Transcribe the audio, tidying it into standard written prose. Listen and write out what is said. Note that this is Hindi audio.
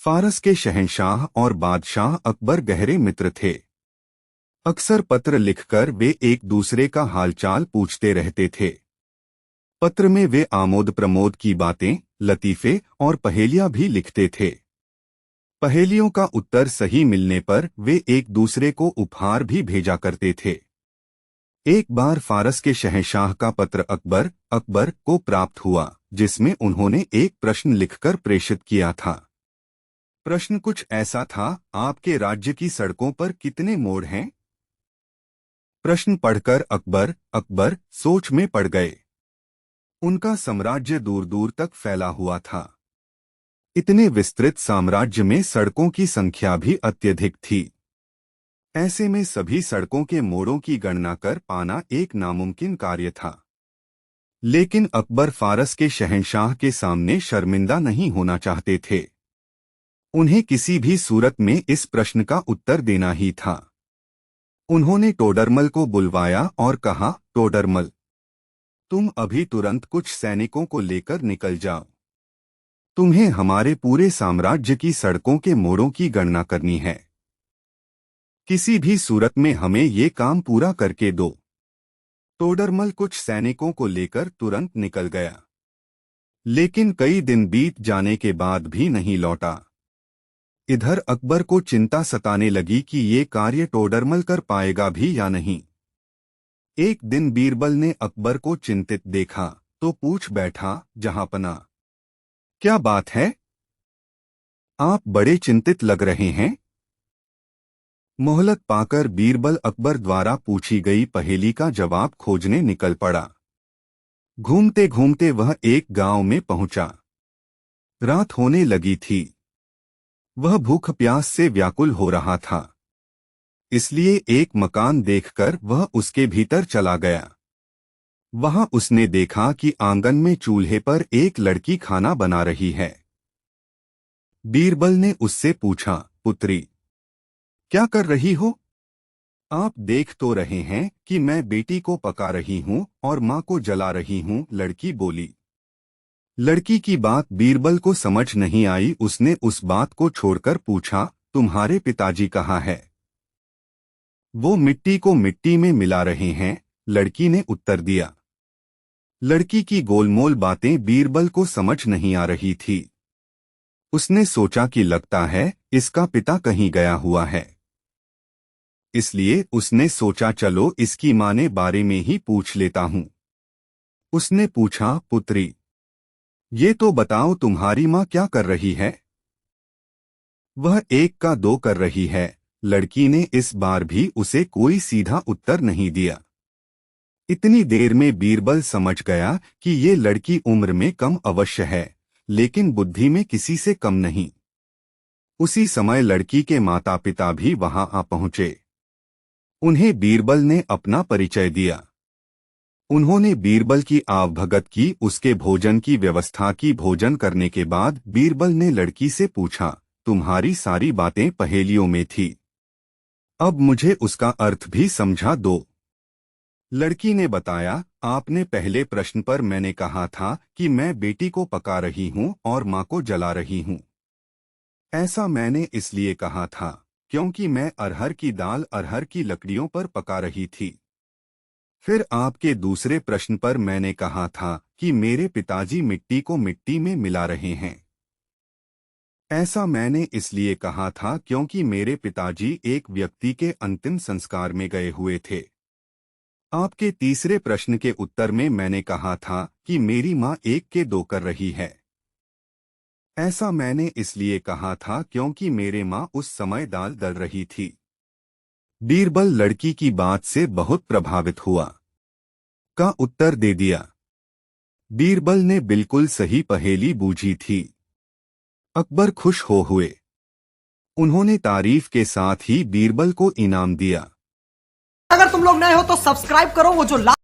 फारस के शहंशाह और बादशाह अकबर गहरे मित्र थे। अक्सर पत्र लिखकर वे एक दूसरे का हालचाल पूछते रहते थे। पत्र में वे आमोद प्रमोद की बातें, लतीफे और पहेलियां भी लिखते थे। पहेलियों का उत्तर सही मिलने पर वे एक दूसरे को उपहार भी भेजा करते थे। एक बार फारस के शहंशाह का पत्र अकबर को प्राप्त हुआ, जिसमें उन्होंने एक प्रश्न लिखकर प्रेषित किया था। प्रश्न कुछ ऐसा था, आपके राज्य की सड़कों पर कितने मोड़ हैं? प्रश्न पढ़कर अकबर सोच में पड़ गए। उनका साम्राज्य दूर दूर तक फैला हुआ था। इतने विस्तृत साम्राज्य में सड़कों की संख्या भी अत्यधिक थी। ऐसे में सभी सड़कों के मोड़ों की गणना कर पाना एक नामुमकिन कार्य था। लेकिन अकबर फारस के शहंशाह के सामने शर्मिंदा नहीं होना चाहते थे। उन्हें किसी भी सूरत में इस प्रश्न का उत्तर देना ही था। उन्होंने टोडरमल को बुलवाया और कहा, टोडरमल, तुम अभी तुरंत कुछ सैनिकों को लेकर निकल जाओ। तुम्हें हमारे पूरे साम्राज्य की सड़कों के मोड़ों की गणना करनी है। किसी भी सूरत में हमें ये काम पूरा करके दो। टोडरमल कुछ सैनिकों को लेकर तुरंत निकल गया, लेकिन कई दिन बीत जाने के बाद भी नहीं लौटा। इधर अकबर को चिंता सताने लगी कि ये कार्य टोडरमल कर पाएगा भी या नहीं। एक दिन बीरबल ने अकबर को चिंतित देखा तो पूछ बैठा, जहांपना, क्या बात है? आप बड़े चिंतित लग रहे हैं। मोहलत पाकर बीरबल अकबर द्वारा पूछी गई पहेली का जवाब खोजने निकल पड़ा। घूमते घूमते वह एक गांव में पहुंचा। रात होने लगी थी। वह भूख प्यास से व्याकुल हो रहा था, इसलिए एक मकान देखकर वह उसके भीतर चला गया। वहां उसने देखा कि आंगन में चूल्हे पर एक लड़की खाना बना रही है। बीरबल ने उससे पूछा, पुत्री, क्या कर रही हो? आप देख तो रहे हैं कि मैं बेटी को पका रही हूं और मां को जला रही हूं, लड़की बोली। लड़की की बात बीरबल को समझ नहीं आई। उसने उस बात को छोड़कर पूछा, तुम्हारे पिताजी कहाँ है? वो मिट्टी को मिट्टी में मिला रहे हैं, लड़की ने उत्तर दिया। लड़की की गोलमोल बातें बीरबल को समझ नहीं आ रही थी। उसने सोचा कि लगता है इसका पिता कहीं गया हुआ है। इसलिए उसने सोचा, चलो इसकी मां ने बारे में ही पूछ लेता हूं। उसने पूछा, पुत्री, ये तो बताओ तुम्हारी मां क्या कर रही है? वह एक का दो कर रही है। लड़की ने इस बार भी उसे कोई सीधा उत्तर नहीं दिया। इतनी देर में बीरबल समझ गया कि ये लड़की उम्र में कम अवश्य है, लेकिन बुद्धि में किसी से कम नहीं। उसी समय लड़की के माता पिता भी वहां आ पहुंचे। उन्हें बीरबल ने अपना परिचय दिया। उन्होंने बीरबल की आवभगत की, उसके भोजन की व्यवस्था की। भोजन करने के बाद बीरबल ने लड़की से पूछा, तुम्हारी सारी बातें पहेलियों में थी, अब मुझे उसका अर्थ भी समझा दो। लड़की ने बताया, आपने पहले प्रश्न पर मैंने कहा था कि मैं बेटी को पका रही हूं और मां को जला रही हूं। ऐसा मैंने इसलिए कहा था क्योंकि मैं अरहर की दाल अरहर की लकड़ियों पर पका रही थी। फिर आपके दूसरे प्रश्न पर मैंने कहा था कि मेरे पिताजी मिट्टी को मिट्टी में मिला रहे हैं। ऐसा मैंने इसलिए कहा था क्योंकि मेरे पिताजी एक व्यक्ति के अंतिम संस्कार में गए हुए थे। आपके तीसरे प्रश्न के उत्तर में मैंने कहा था कि मेरी मां एक के दो कर रही है। ऐसा मैंने इसलिए कहा था क्योंकि मेरे मां उस समय दाल दल रही थी। बीरबल लड़की की बात से बहुत प्रभावित हुआ, का उत्तर दे दिया। बीरबल ने बिल्कुल सही पहेली बूझी थी। अकबर खुश हो हुए। उन्होंने तारीफ के साथ ही बीरबल को इनाम दिया। अगर तुम लोग नए हो तो सब्सक्राइब करो, वो जो